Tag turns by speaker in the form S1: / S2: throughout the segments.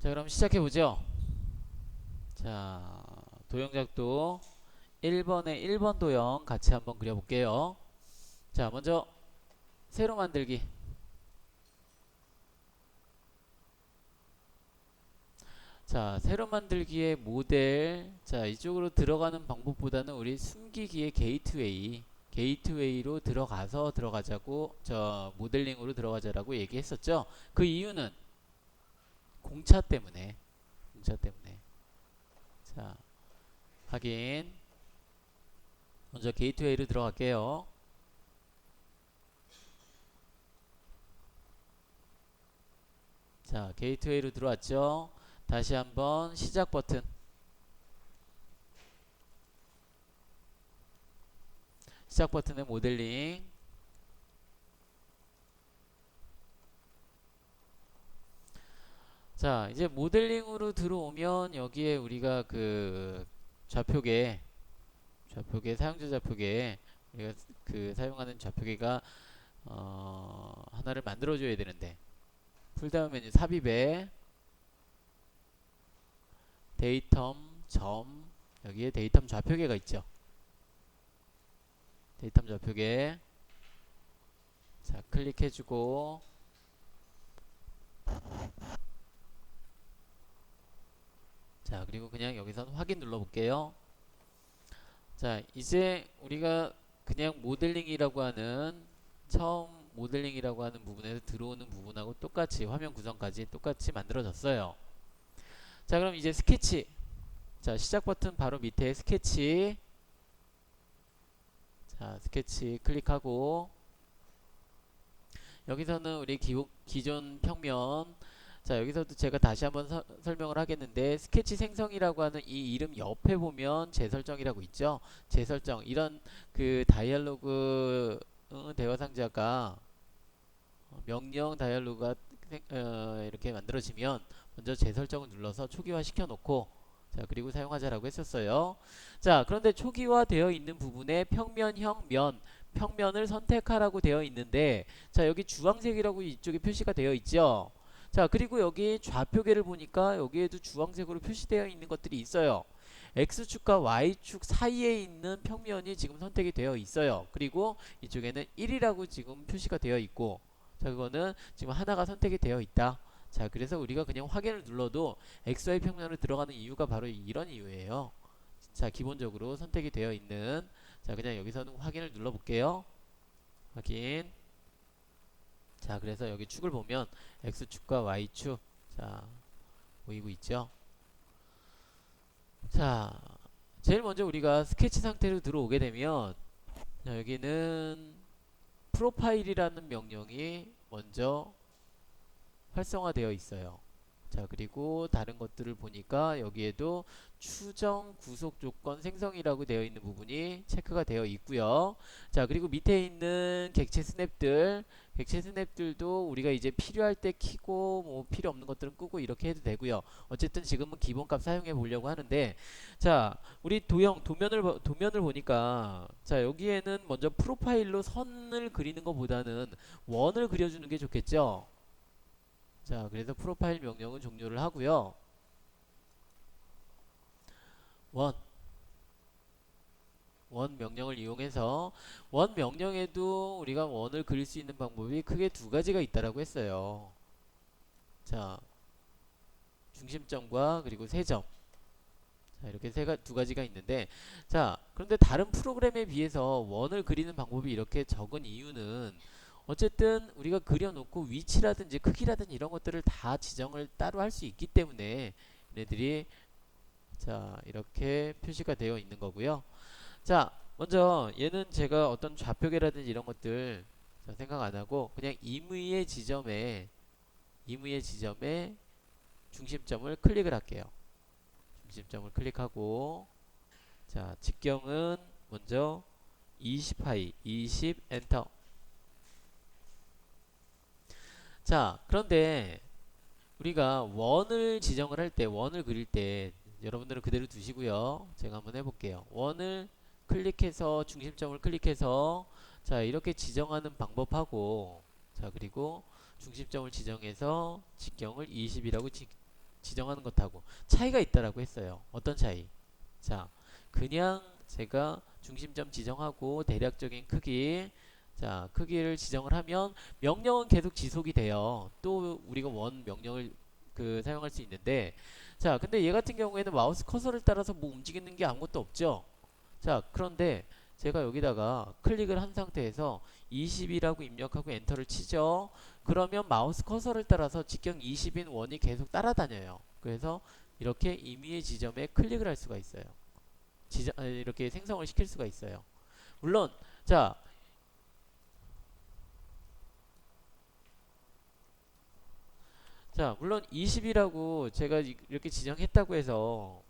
S1: 자, 그럼 시작해보죠. 자, 도형작도 1번에 1번 도형 같이 한번 그려볼게요. 자, 먼저 세로 만들기. 자, 세로 만들기의 모델. 자, 이쪽으로 들어가는 방법보다는 우리 숨기기의 게이트웨이로 들어가자고, 모델링으로 들어가자라고 얘기했었죠. 그 이유는 공차 때문에. 공차 때문에. 자, 확인. 먼저 게이트웨이로 들어갈게요. 자, 게이트웨이로 들어왔죠. 다시 한번 시작 버튼. 시작 버튼의 모델링. 자, 이제 모델링으로 들어오면 여기에 우리가 그 좌표계 사용자 좌표계 우리가 그 사용하는 좌표계가 하나를 만들어 줘야 되는데, 풀다운 메뉴 삽입에 데이텀 점, 여기에 데이텀 좌표계가 있죠. 데이텀 좌표계. 자, 클릭해주고. 자, 그리고 그냥 여기서 확인 눌러볼게요. 자, 이제 우리가 그냥 모델링이라고 하는, 처음 모델링이라고 하는 부분에서 들어오는 부분하고 똑같이 화면 구성까지 똑같이 만들어졌어요. 자, 그럼 이제 스케치. 자, 시작 버튼 바로 밑에 스케치. 자, 스케치 클릭하고, 여기서는 우리 기존 평면. 자, 여기서도 제가 다시 한번 설명을 하겠는데, 스케치 생성이라고 하는 이 이름 옆에 보면 재설정이라고 있죠. 재설정, 이런 그 다이얼로그 대화 상자가 명령 다이얼로그가 이렇게 만들어지면 먼저 재설정을 눌러서 초기화 시켜 놓고, 자, 그리고 사용하자라고 했었어요. 자, 그런데 초기화 되어 있는 부분에 평면형 평면을 선택하라고 되어 있는데, 자, 여기 주황색이라고 이쪽에 표시가 되어 있죠. 자, 그리고 여기 좌표계를 보니까 여기에도 주황색으로 표시되어 있는 것들이 있어요. X축과 Y축 사이에 있는 평면이 지금 선택이 되어 있어요. 그리고 이쪽에는 1이라고 지금 표시가 되어 있고, 자, 그거는 지금 하나가 선택이 되어 있다. 자, 그래서 우리가 그냥 확인을 눌러도 XY 평면으로 들어가는 이유가 바로 이런 이유예요. 자, 기본적으로 선택이 되어 있는. 자, 그냥 여기서는 확인을 눌러 볼게요. 확인. 자, 그래서 여기 축을 보면 X축과 Y축, 자, 보이고 있죠. 자, 제일 먼저 우리가 스케치 상태로 들어오게 되면, 자, 여기는 프로파일이라는 명령이 먼저 활성화되어 있어요. 자, 그리고 다른 것들을 보니까 여기에도 추정 구속 조건 생성이라고 되어 있는 부분이 체크가 되어 있고요. 자, 그리고 밑에 있는 객체 스냅들도 우리가 이제 필요할 때 키고, 뭐 필요 없는 것들은 끄고 이렇게 해도 되고요. 어쨌든 지금은 기본값 사용해 보려고 하는데, 자, 우리 도면을 보니까, 자, 여기에는 먼저 프로파일로 선을 그리는 것보다는 원을 그려주는 게 좋겠죠. 자, 그래서 프로파일 명령은 종료를 하고요. 원, 원 명령을 이용해서, 원 명령에도 우리가 원을 그릴 수 있는 방법이 크게 두 가지가 있다라고 했어요. 자, 중심점과 그리고 세점. 자, 이렇게 두 가지가 있는데, 자, 그런데 다른 프로그램에 비해서 원을 그리는 방법이 이렇게 적은 이유는, 어쨌든 우리가 그려놓고 위치라든지 크기라든지 이런 것들을 다 지정을 따로 할 수 있기 때문에 얘네들이, 자, 이렇게 표시가 되어 있는 거고요. 자, 먼저 얘는 제가 어떤 좌표계라든지 이런 것들, 자, 생각 안 하고 그냥 임의의 지점에 중심점을 클릭을 할게요. 중심점을 클릭하고, 자, 직경은 먼저 20파이, 20 엔터. 자, 그런데 우리가 원을 지정을 할 때, 원을 그릴 때, 여러분들은 그대로 두시고요. 제가 한번 해볼게요. 원을 클릭해서, 중심점을 클릭해서, 자, 이렇게 지정하는 방법하고, 자, 그리고 중심점을 지정해서 직경을 20이라고 지정하는 것하고 차이가 있다라고 했어요. 어떤 차이? 자, 그냥 제가 중심점 지정하고 대략적인 크기, 자, 크기를 지정을 하면 명령은 계속 지속이 돼요. 또 우리가 원 명령을 사용할 수 있는데, 자, 근데 얘 같은 경우에는 마우스 커서를 따라서 뭐 움직이는 게 아무것도 없죠. 자, 그런데 제가 여기다가 클릭을 한 상태에서 20이라고 입력하고 엔터를 치죠. 그러면 마우스 커서를 따라서 직경 20인 원이 계속 따라다녀요. 그래서 이렇게 임의의 지점에 클릭을 할 수가 있어요. 이렇게 생성을 시킬 수가 있어요. 물론 자, 물론 20이라고 제가 이렇게 지정했다고 해서,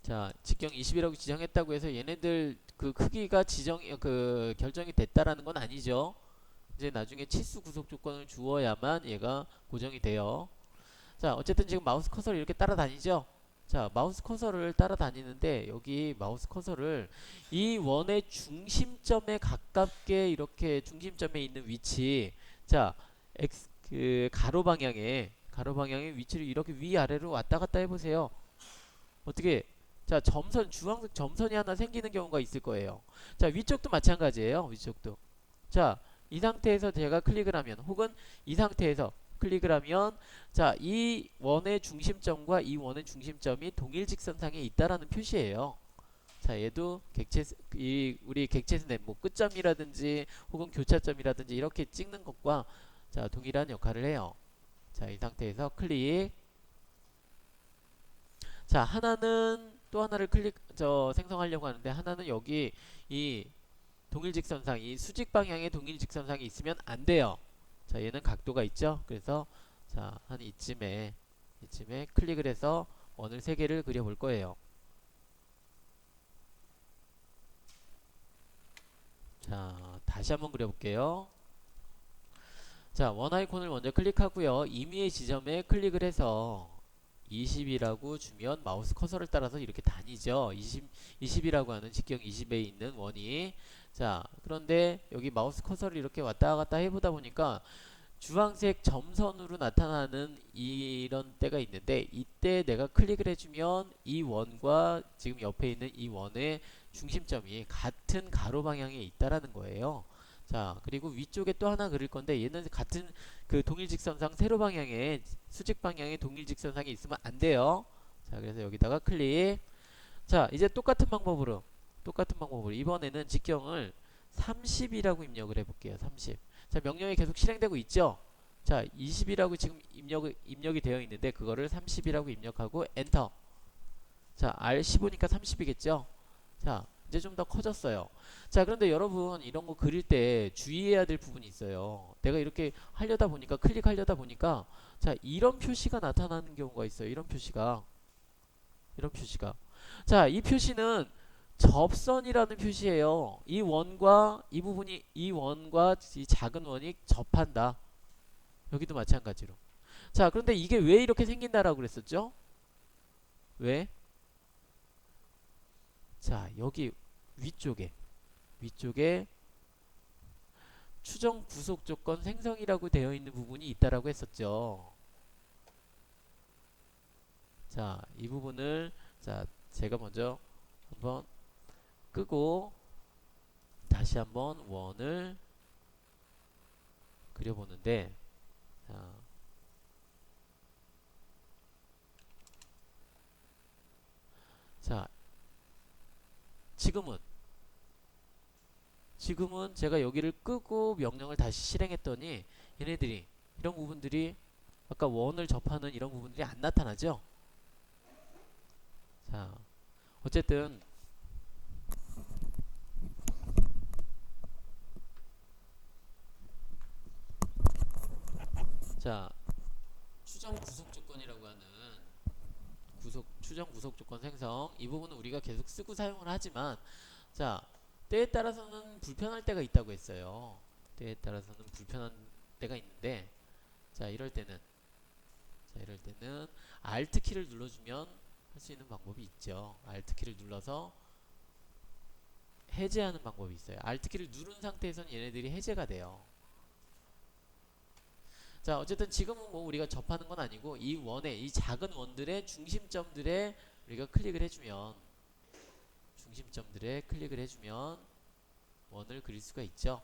S1: 자, 직경 20이라고 지정했다고 해서 얘네들 그 크기가 결정이 됐다라는 건 아니죠. 이제 나중에 치수 구속 조건을 주어야만 얘가 고정이 돼요. 자, 어쨌든 지금 마우스 커서를 이렇게 따라다니죠. 자, 마우스 커서를 따라다니는데 여기 마우스 커서를 이 원의 중심점에 가깝게 이렇게 중심점에 있는 위치, 자, 가로 방향의 위치를 이렇게 위아래로 왔다 갔다 해보세요. 어떻게? 자, 주황색 점선이 하나 생기는 경우가 있을 거예요. 자, 위쪽도 마찬가지예요. 위쪽도. 자, 이 상태에서 제가 클릭을 하면, 혹은 이 상태에서 클릭을 하면, 자, 이 원의 중심점과 이 원의 중심점이 동일 직선상에 있다라는 표시예요. 자, 얘도 우리 객체스냅 뭐 끝점이라든지 혹은 교차점이라든지 이렇게 찍는 것과 자, 동일한 역할을 해요. 자, 이 상태에서 클릭. 자, 하나는 또 하나를 생성하려고 하는데, 하나는 여기 이 동일직선상, 이 수직 방향의 동일직선상이 있으면 안 돼요. 자, 얘는 각도가 있죠. 그래서 자, 한 이쯤에 클릭을 해서 원을 3개를 그려볼 거예요. 자, 다시 한번 그려볼게요. 자, 원 아이콘을 먼저 클릭하고요. 임의의 지점에 클릭을 해서 20이라고 주면 마우스 커서를 따라서 이렇게 다니죠. 20이라고 하는 직경 20에 있는 원이. 자, 그런데 여기 마우스 커서를 이렇게 왔다 갔다 해보다 보니까 주황색 점선으로 나타나는 이런 때가 있는데, 이때 내가 클릭을 해주면 이 원과 지금 옆에 있는 이 원의 중심점이 같은 가로 방향에 있다라는 거예요. 자, 그리고 위쪽에 또 하나 그릴 건데, 얘는 같은 동일직선상 세로 방향에, 수직 방향의 동일직선상에 있으면 안 돼요. 자, 그래서 여기다가 클릭. 자, 이제 똑같은 방법으로 이번에는 직경을 30이라고 입력을 해볼게요. 30. 자, 명령이 계속 실행되고 있죠. 자, 20이라고 지금 입력이 되어 있는데 그거를 30이라고 입력하고 엔터. 자, R15니까 30이겠죠. 자, 이제 좀 더 커졌어요. 자, 그런데 여러분 이런 거 그릴 때 주의해야 될 부분이 있어요. 내가 이렇게 클릭하려다 보니까 자, 이런 표시가 나타나는 경우가 있어요. 이런 표시가. 자, 이 표시는 접선이라는 표시예요. 이 원과 이 작은 원이 접한다. 여기도 마찬가지로. 자, 그런데 이게 왜 이렇게 생긴다라고 그랬었죠? 왜? 자, 여기 위쪽에 추정 구속 조건 생성이라고 되어 있는 부분이 있다라고 했었죠. 자, 이 부분을 자, 제가 먼저 한번 끄고 다시 한번 원을 그려보는데, 자, 자, 지금은 제가 여기를 끄고 명령을 다시 실행했더니 얘네들이 이런 부분들이 아까 원을 접하는 이런 부분들이 안 나타나죠. 자, 어쨌든 자, 추정 구속 조건이라고 하는 추정 구속 조건 생성, 이 부분은 우리가 계속 쓰고 사용을 하지만, 자, 때에 따라서는 불편할 때가 있다고 했어요. 때에 따라서는 불편한 때가 있는데, 자, 이럴 때는 Alt 키를 눌러주면 할 수 있는 방법이 있죠. Alt 키를 눌러서 해제하는 방법이 있어요. Alt 키를 누른 상태에서는 얘네들이 해제가 돼요. 자, 어쨌든 지금은 뭐 우리가 접하는 건 아니고 이 원에 이 작은 원들의 중심점들에 우리가 클릭을 해주면 중심점들에 클릭을 해주면 원을 그릴 수가 있죠.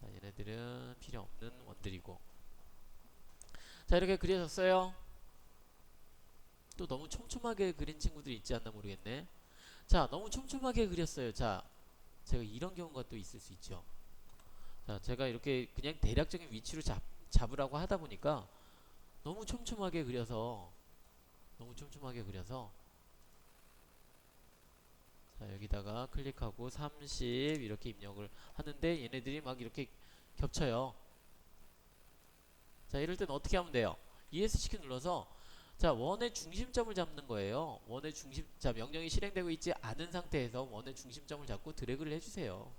S1: 자, 얘네들은 필요 없는 원들이고. 자, 이렇게 그려졌어요. 또 너무 촘촘하게 그린 친구들이 있지 않나 모르겠네. 자, 너무 촘촘하게 그렸어요. 자, 제가 이런 경우가 또 있을 수 있죠. 자, 제가 이렇게 그냥 대략적인 위치로 잡으라고 하다 보니까 너무 촘촘하게 그려서 너무 촘촘하게 그려서 자, 여기다가 클릭하고 30 이렇게 입력을 하는데 얘네들이 막 이렇게 겹쳐요. 자, 이럴 땐 어떻게 하면 돼요? ESC 키 눌러서 자, 원의 중심점을 잡는 거예요. 원의 중심, 자, 명령이 실행되고 있지 않은 상태에서 원의 중심점을 잡고 드래그를 해주세요.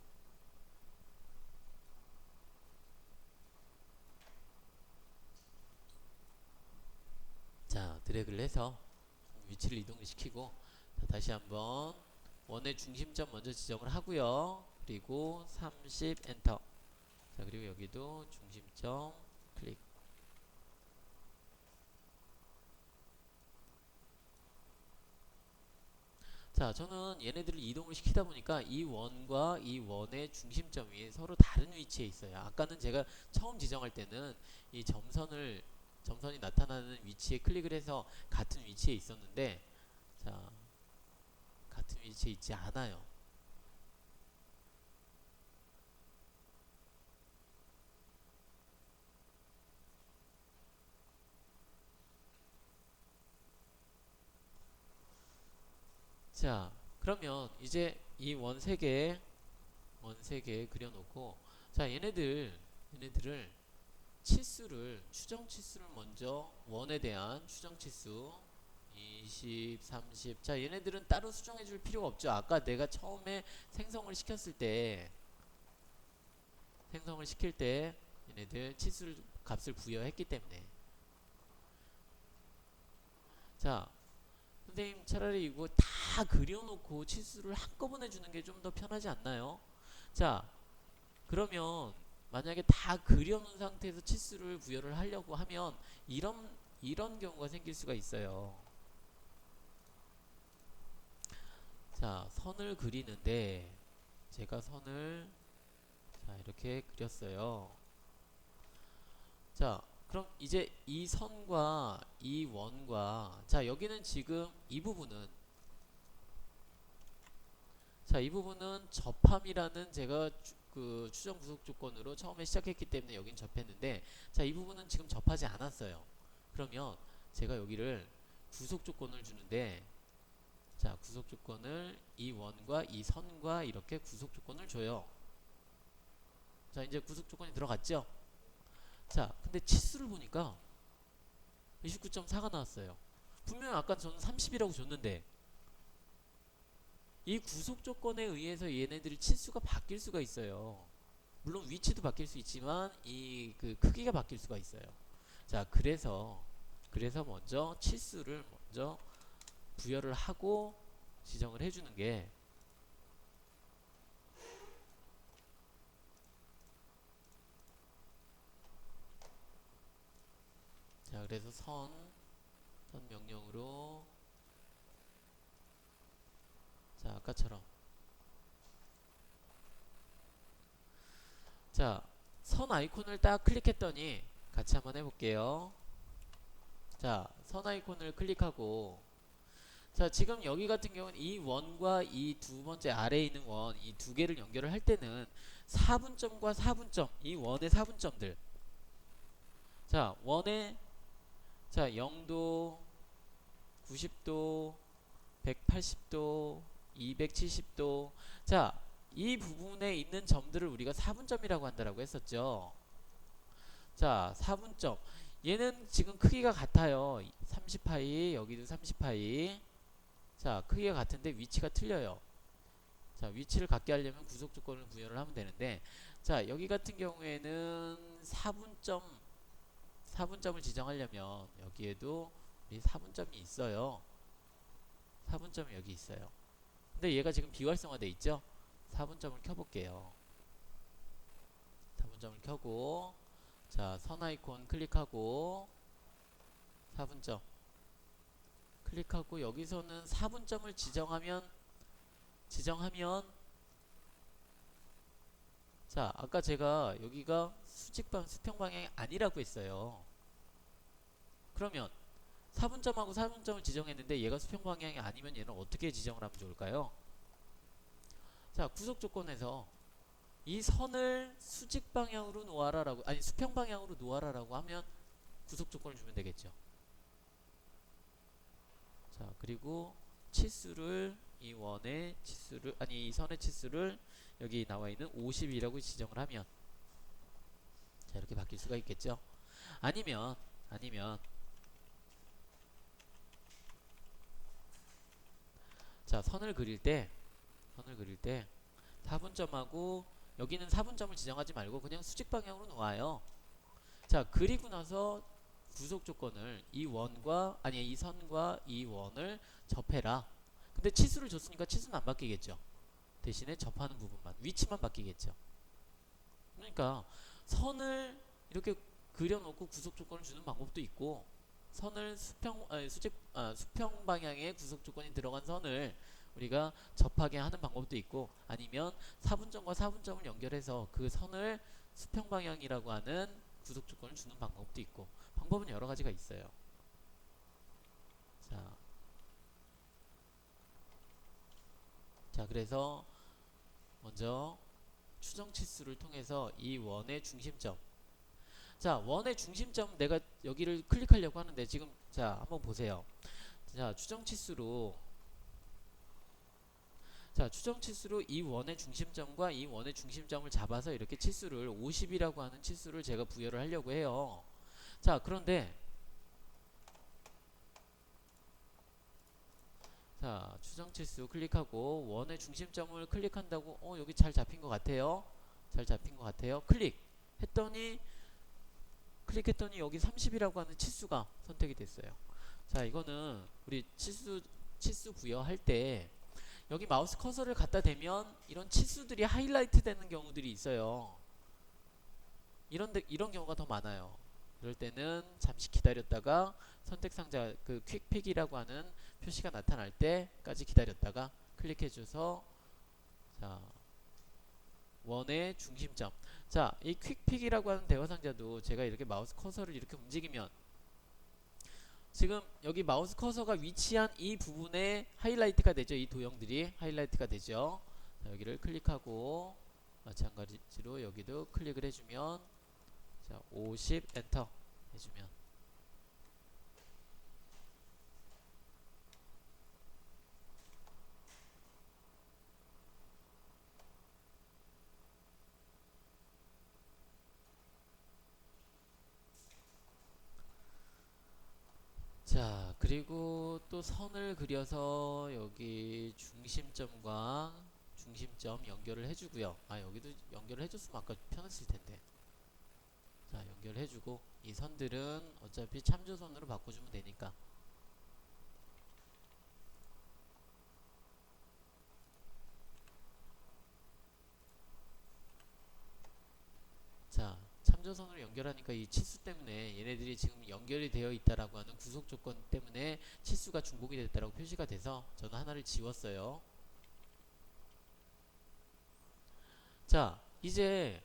S1: 자, 드래그를 해서 위치를 이동을 시키고 자, 다시 한번 원의 중심점 먼저 지정을 하고요. 그리고 30 엔터. 자, 그리고 여기도 중심점 클릭. 자, 저는 얘네들을 이동을 시키다 보니까 이 원과 이 원의 중심점이 서로 다른 위치에 있어요. 아까는 제가 처음 지정할 때는 이 점선이 나타나는 위치에 클릭을 해서 같은 위치에 있었는데, 자, 같은 위치에 있지 않아요. 자, 그러면 이제 이 원 세 개 그려놓고, 자, 얘네들을 추정 치수를 먼저 원에 대한 추정 치수 20, 30. 자, 얘네들은 따로 수정해 줄 필요가 없죠. 아까 내가 처음에 생성을 시켰을 때 생성을 시킬 때 얘네들 치수를 값을 부여했기 때문에 자, 선생님 차라리 이거 다 그려놓고 치수를 한꺼번에 주는 게 좀 더 편하지 않나요? 자, 그러면 만약에 다 그려놓은 상태에서 치수를 부여를 하려고 하면 이런 경우가 생길 수가 있어요. 자, 선을 그리는데 제가 선을 자, 이렇게 그렸어요. 자, 그럼 이제 이 선과 이 원과 자, 여기는 지금 이 부분은 자, 이 부분은 접함이라는 제가 그 추정 구속 조건으로 처음에 시작했기 때문에 여긴 접했는데 자, 이 부분은 지금 접하지 않았어요. 그러면 제가 여기를 구속 조건을 주는데 자, 구속 조건을 이 원과 이 선과 이렇게 구속 조건을 줘요. 자, 이제 구속 조건이 들어갔죠? 자, 근데 치수를 보니까 29.4가 나왔어요. 분명히 아까 저는 30이라고 줬는데 이 구속 조건에 의해서 얘네들이 치수가 바뀔 수가 있어요. 물론 위치도 바뀔 수 있지만 이 그 크기가 바뀔 수가 있어요. 자, 그래서 먼저 치수를 먼저 부여를 하고 지정을 해주는 게 자, 그래서 선 명령으로 자, 아까처럼 자, 선 아이콘을 딱 클릭했더니 같이 한번 해볼게요. 자, 선 아이콘을 클릭하고 자, 지금 여기 같은 경우는 이 원과 이 두 번째 아래에 있는 원, 이 두 개를 연결을 할 때는 4분점과 4분점, 이 원의 4분점들. 자, 원의 자, 0도, 90도, 180도, 270도. 자, 이 부분에 있는 점들을 우리가 4분점이라고 한다라고 했었죠. 자, 4분점. 얘는 지금 크기가 같아요. 30파이, 여기도 30파이. 자, 크기가 같은데 위치가 틀려요. 자, 위치를 같게 하려면 구속 조건을 부여를 하면 되는데, 자, 여기 같은 경우에는 4분점을 지정하려면 여기에도 이 4분점이 있어요. 4분점이 여기 있어요. 근데 얘가 지금 비활성화돼 있죠? 4분점을 켜볼게요. 4분점을 켜고, 자, 선 아이콘 클릭하고 4분점 클릭하고 여기서는 4분점을 지정하면 자, 아까 제가 여기가 수평 방향이 아니라고 했어요. 그러면 4분점하고 4분점을 지정했는데 얘가 수평 방향이 아니면 얘는 어떻게 지정을 하면 좋을까요? 자, 구속 조건에서 이 선을 수직 방향으로 놓아라라고, 아니 수평 방향으로 놓아라라고 하면 구속 조건을 주면 되겠죠. 자, 그리고 치수를 이 원의 치수를, 아니 이 선의 치수를 여기 나와 있는 50이라고 지정을 하면 자, 이렇게 바뀔 수가 있겠죠. 아니면 자, 선을 그릴 때 4분점하고 여기는 4분점을 지정하지 말고 그냥 수직 방향으로 놓아요. 자, 그리고 나서 구속 조건을 이 선과 이 원을 접해라. 근데 치수를 줬으니까 치수는 안 바뀌겠죠. 대신에 접하는 부분만, 위치만 바뀌겠죠. 그러니까 선을 이렇게 그려놓고 구속 조건을 주는 방법도 있고, 선을 수평 방향의 구속 조건이 들어간 선을 우리가 접하게 하는 방법도 있고, 아니면 4분점과 4분점을 연결해서 그 선을 수평 방향이라고 하는 구속 조건을 주는 방법도 있고, 방법은 여러 가지가 있어요. 자, 그래서 먼저 추정 치수를 통해서 이 원의 중심점, 자, 원의 중심점 내가 여기를 클릭하려고 하는데 지금 자, 한번 보세요. 자, 추정 치수로 이 원의 중심점과 이 원의 중심점을 잡아서 이렇게 치수를 50이라고 하는 치수를 제가 부여를 하려고 해요. 자, 그런데 자, 추정치수 클릭하고 원의 중심점을 클릭한다고 여기 잘 잡힌 것 같아요. 클릭했더니 여기 30이라고 하는 치수가 선택이 됐어요. 자, 이거는 우리 치수 부여할 때 여기 마우스 커서를 갖다 대면 이런 치수들이 하이라이트 되는 경우들이 있어요. 이런 경우가 더 많아요. 그럴 때는 잠시 기다렸다가 선택 상자 그 퀵픽이라고 하는 표시가 나타날 때까지 기다렸다가 클릭해줘서 자, 원의 중심점. 자, 이 퀵픽이라고 하는 대화 상자도 제가 이렇게 마우스 커서를 이렇게 움직이면 지금 여기 마우스 커서가 위치한 이 부분에 하이라이트가 되죠. 이 도형들이 하이라이트가 되죠. 자, 여기를 클릭하고 마찬가지로 여기도 클릭을 해주면 자, 50 엔터 해주면 자, 그리고 또 선을 그려서 여기 중심점과 중심점 연결을 해주고요. 아, 여기도 연결을 해줬으면 아까 편했을 텐데. 자, 연결해주고 이 선들은 어차피 참조선으로 바꿔주면 되니까. 자, 참조선으로 연결하니까 이 치수 때문에 얘네들이 지금 연결이 되어 있다라고 하는 구속 조건 때문에 치수가 중복이 됐다라고 표시가 돼서 저는 하나를 지웠어요. 자, 이제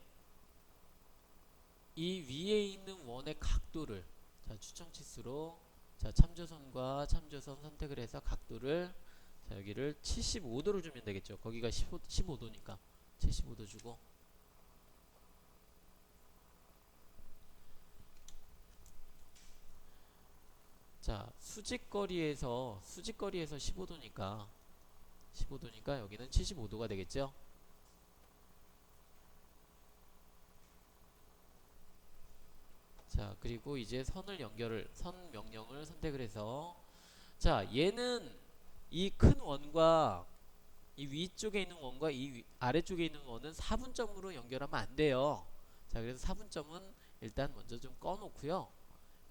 S1: 이 위에 있는 원의 각도를 자, 추정 치수로 자, 참조선과 참조선 선택을 해서 각도를 자, 여기를 75도를 주면 되겠죠. 거기가 15도니까 75도 주고 자, 수직거리에서 15도니까 여기는 75도가 되겠죠. 자, 그리고 이제 선 명령을 선택을 해서 자, 얘는 이 큰 원과 이 위쪽에 있는 원과 아래쪽에 있는 원은 4분점으로 연결하면 안 돼요. 자, 그래서 4분점은 일단 먼저 좀 꺼놓고요.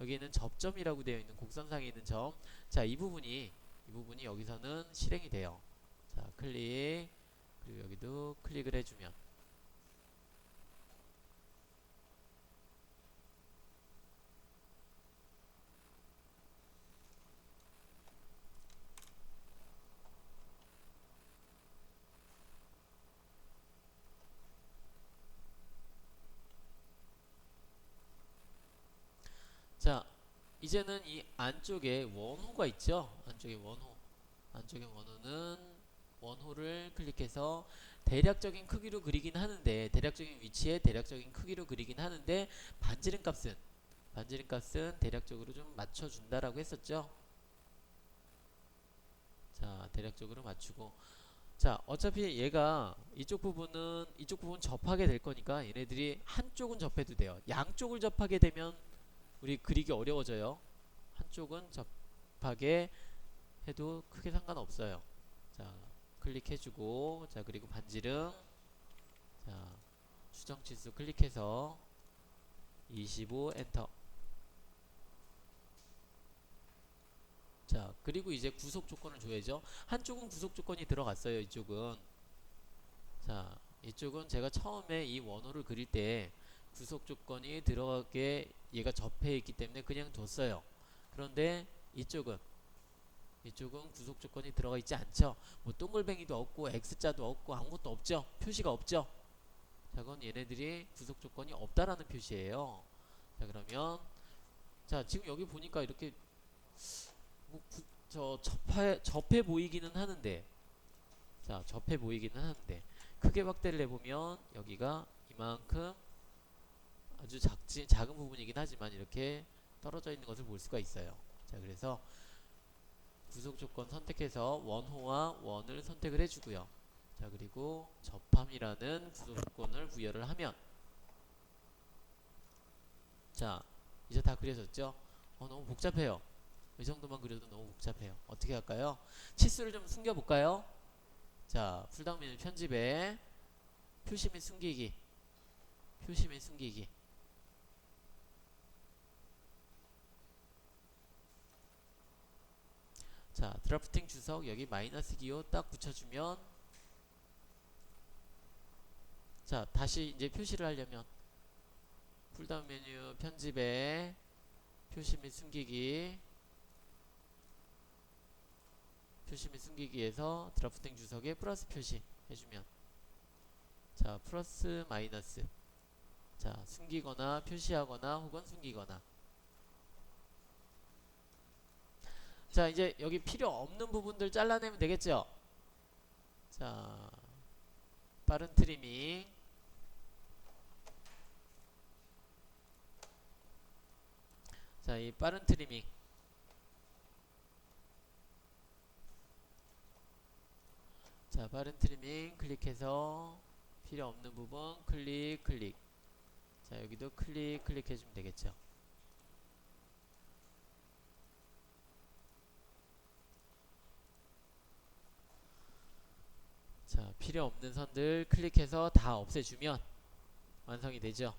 S1: 여기에는 접점이라고 되어 있는 곡선상에 있는 점. 자, 이 부분이 여기서는 실행이 돼요. 자, 클릭. 그리고 여기도 클릭을 해주면 자, 이제는 이 안쪽에 원호가 있죠. 안쪽에 원호. 안쪽에 원호는 원호를 클릭해서 대략적인 크기로 그리긴 하는데 대략적인 위치에 대략적인 크기로 그리긴 하는데 반지름 값은 대략적으로 좀 맞춰준다라고 했었죠. 자, 대략적으로 맞추고 자, 어차피 얘가 이쪽 부분 접하게 될 거니까 얘네들이 한쪽은 접해도 돼요. 양쪽을 접하게 되면 우리 그리기 어려워져요. 한쪽은 접하게 해도 크게 상관없어요. 자, 클릭해주고 자, 그리고 반지름 자, 수정 치수 클릭해서 25 엔터. 자, 그리고 이제 구속 조건을 줘야죠. 한쪽은 구속 조건이 들어갔어요. 이쪽은. 자, 이쪽은 제가 처음에 이 원호를 그릴 때 구속 조건이 들어가게 얘가 접해 있기 때문에 그냥 뒀어요. 그런데 이쪽은 구속 조건이 들어가 있지 않죠. 뭐 동글뱅이도 없고 X자도 없고 아무것도 없죠. 표시가 없죠. 자, 그건 얘네들이 구속 조건이 없다라는 표시예요. 자, 그러면 자, 지금 여기 보니까 이렇게 뭐 접해 보이기는 하는데 자, 접해 보이기는 하는데 크게 확대를 해보면 여기가 이만큼 아주 작은 부분이긴 하지만 이렇게 떨어져 있는 것을 볼 수가 있어요. 자, 그래서 구속 조건 선택해서 원호와 원을 선택을 해주고요. 자, 그리고 접함이라는 구속 조건을 부여를 하면 자, 이제 다 그려졌죠? 너무 복잡해요. 이 정도만 그려도 너무 복잡해요. 어떻게 할까요? 치수를 좀 숨겨볼까요? 자, 풀다운 메뉴 편집에 표시 및 숨기기 표시 및 숨기기 자, 드래프팅 주석 여기 마이너스 기호 딱 붙여주면 자, 다시 이제 표시를 하려면 풀다운 메뉴 편집에 표시 및 숨기기 에서 드래프팅 주석에 플러스 표시 해주면 자, 플러스 마이너스 자, 숨기거나 표시하거나 혹은 숨기거나 자, 이제 여기 필요 없는 부분들 잘라내면 되겠죠. 자, 빠른 트리밍 자, 이 빠른 트리밍 자, 빠른 트리밍 클릭해서 필요 없는 부분 클릭 자, 여기도 클릭해주면 되겠죠. 자, 필요 없는 선들 클릭해서 다 없애주면 완성이 되죠.